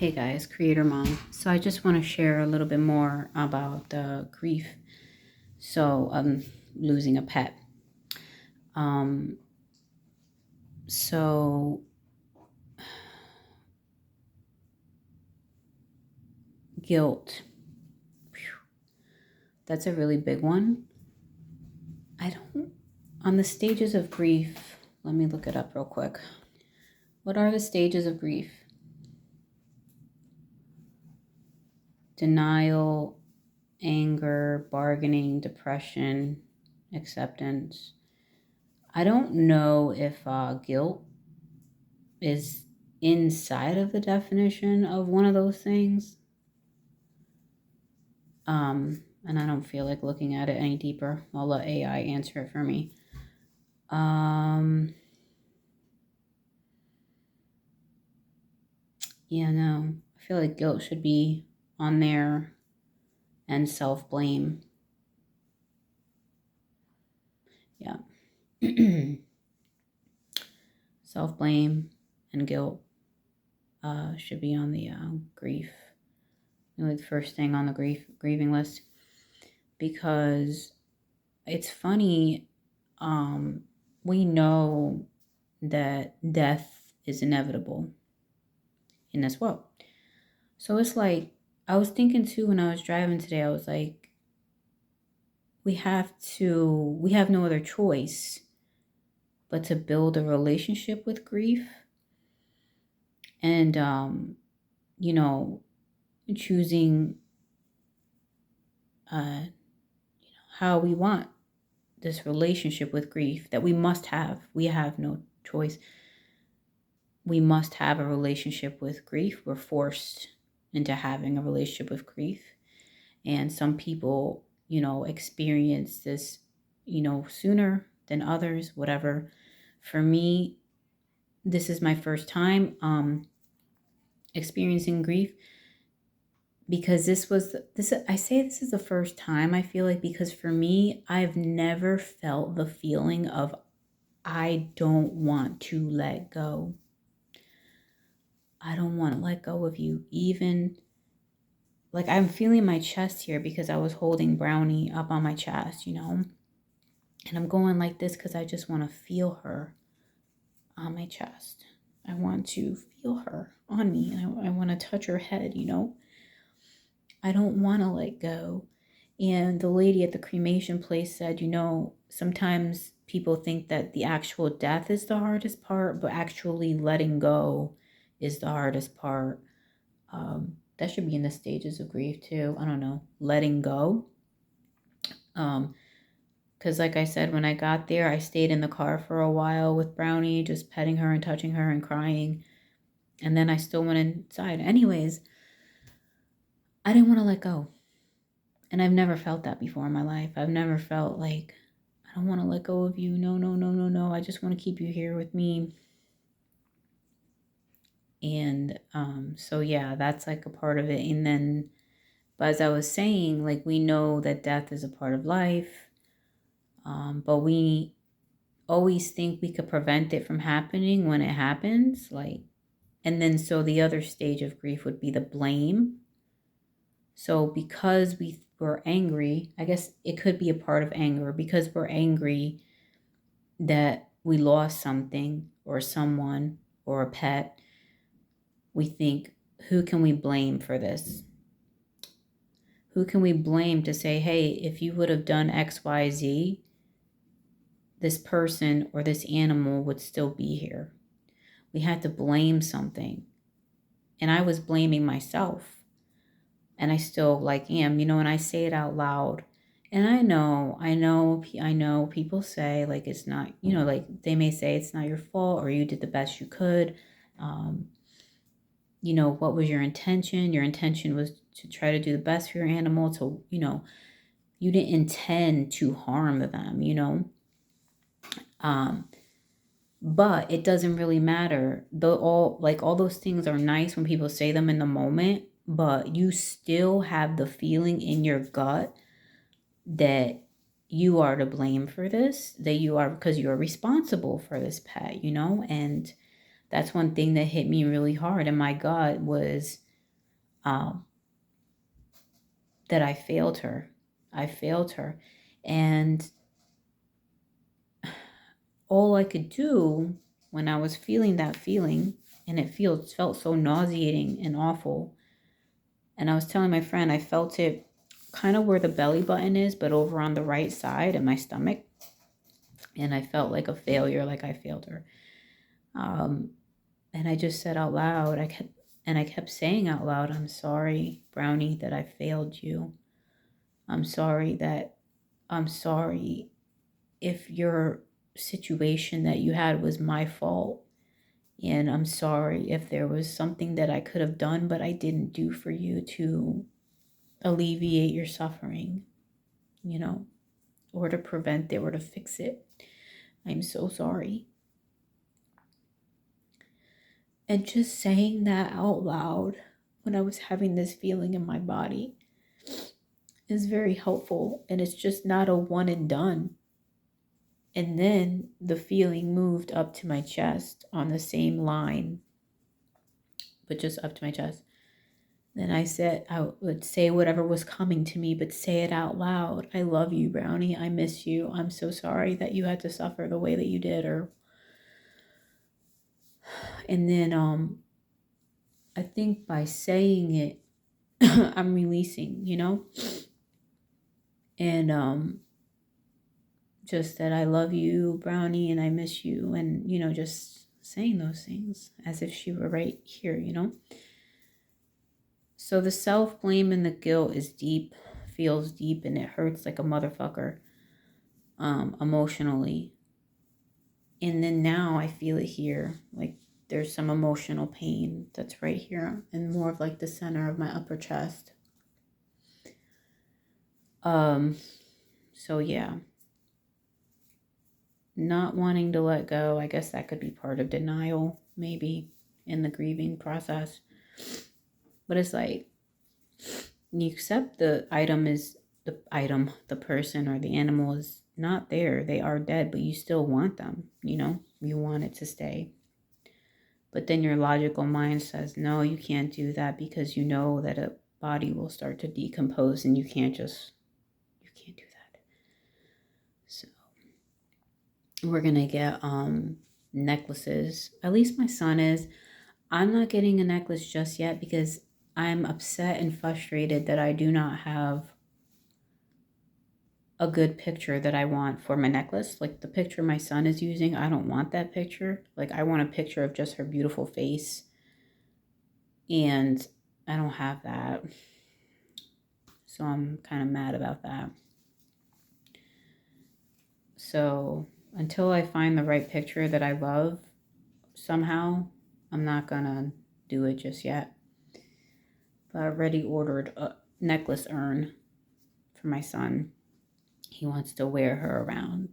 Hey guys, Creator Mom. So I just want to share a little bit more about grief. So losing a pet. Um, so guilt. Phew, that's a really big one. I don't. On the stages of grief, let me look it up real quick. What are the stages of grief? Denial, anger, bargaining, depression, acceptance. I don't know if guilt is inside of the definition of one of those things. And I don't feel like looking at it any deeper. I'll let AI answer it for me. Yeah, no. I feel like guilt should be on there and self-blame. Yeah. Self-blame and guilt should be on the grief. Like the first thing on the grieving list. Because it's funny, we know that death is inevitable in this world. So it's like, I was thinking too when I was driving today, I was like, we have no other choice but to build a relationship with grief and, you know, choosing how we want this relationship with grief that we must have. We have no choice. We must have a relationship with grief. We're forced into having a relationship with grief. And some people, experience this, sooner than others, whatever. For me, this is my first time experiencing grief because I say this is the first time, I feel like, because for me, I've never felt the feeling of I don't want to let go. I don't want to let go of you. Even like I'm feeling my chest here because I was holding Brownie up on my chest, and I'm going like this because I just want to feel her on my chest. I want to feel her on me, and I want to touch her head, I don't want to let go. And the lady at the cremation place said, sometimes people think that the actual death is the hardest part, but actually letting go is the hardest part. That should be in the stages of grief too. I don't know, letting go. Because like I said, when I got there, I stayed in the car for a while with Brownie, just petting her and touching her and crying. And then I still went inside. Anyways, I didn't want to let go. And I've never felt that before in my life. I've never felt like, I don't want to let go of you. No, no, no, no, no. I just want to keep you here with me. And so, yeah, that's like a part of it. And then, but as I was saying, like, we know that death is a part of life. But we always think we could prevent it from happening when it happens. Like, and then so the other stage of grief would be the blame. So because we were angry, I guess it could be a part of anger, because we're angry that we lost something or someone or a pet, we think, who can we blame for this? Who can we blame to say, hey, if you would have done XYZ, this person or this animal would still be here? We had to blame something. And I was blaming myself. And I still am, and I say it out loud. And I know people say like, it's not, like they may say it's not your fault or you did the best you could. What was your intention? Your intention was to try to do the best for your animal. To, you didn't intend to harm them, but it doesn't really matter. All those things are nice when people say them in the moment, but you still have the feeling in your gut that you are to blame for this, that you are, because you're responsible for this pet, and that's one thing that hit me really hard in my gut was, um, that I failed her. I failed her. And all I could do when I was feeling that feeling, and it felt so nauseating and awful. And I was telling my friend, I felt it kind of where the belly button is, but over on the right side in my stomach. And I felt like a failure, like I failed her. Um, and I just said out loud, I kept saying out loud, I'm sorry, Brownie, that I failed you. I'm sorry if your situation that you had was my fault. And I'm sorry if there was something that I could have done, but I didn't do for you to alleviate your suffering, you know, or to prevent it or to fix it. I'm so sorry. And just saying that out loud when I was having this feeling in my body is very helpful. And it's just not a one and done. And then the feeling moved up to my chest on the same line, but just up to my chest. Then I would say whatever was coming to me, but say it out loud. I love you, Brownie. I miss you. I'm so sorry that you had to suffer the way that you did. And then I think by saying it, I'm releasing, and just that I love you, Brownie, and I miss you, and just saying those things as if she were right here. So the self-blame and the guilt is deep, feels deep, and it hurts like a motherfucker, emotionally. And then now I feel it here, like there's some emotional pain that's right here and more of like the center of my upper chest. So yeah, not wanting to let go, I guess that could be part of denial, maybe, in the grieving process. But it's like, you accept the person or the animal is not there. They are dead, but you still want them, you want it to stay. But then your logical mind says, no, you can't do that because you know that a body will start to decompose and you can't do that. So we're going to get necklaces. At least my son is. I'm not getting a necklace just yet because I'm upset and frustrated that I do not have a good picture that I want for my necklace. Like the picture my son is using, I don't want that picture. Like I want a picture of just her beautiful face. And I don't have that. So I'm kind of mad about that. So until I find the right picture that I love somehow, I'm not gonna do it just yet. But I already ordered a necklace urn for my son. He wants to wear her around.